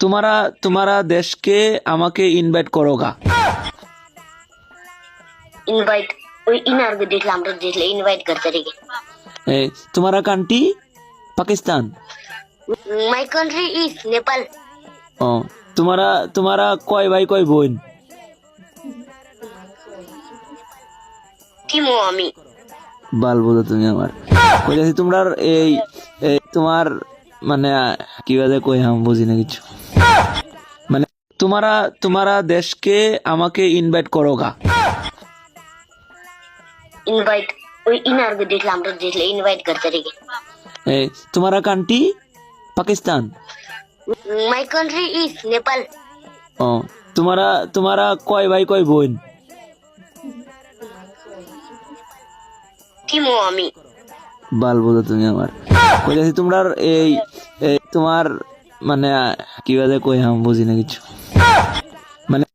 तुम्हारा तुम्हारा देश के আমাকে ইনভাইট করোগা इनवाइट ওই ইনারকে দেখলাম তো দেখলে ইনভাইট করতে রেখে तुम्हारा country Pakistan my country is Nepal ও तुम्हारा तुम्हारा কয় ভাই কয় বোন কিমো আমি বাল বলো তুমি আমার কইতাছি তোমরা এই এই তোমার মানে কি বাজে কই আমি বুঝি না কিছু মানে तुम्हारा तुम्हारा देश के আমাকে ইনভাইট করোগা इनवाइट ওই ইনারকে দেখলাম তো দেখলে ইনভাইট করতে রেখে तुम्हारा country Pakistan my country is Nepal ও तुम्हारा तुम्हारा কয় ভাই কয় বোন কিমো আমি বাল বলো তুমি আমার কইতাছি তোমরা এই এই তোমার মানে কি বাজে কই আমি বুঝি না কিছু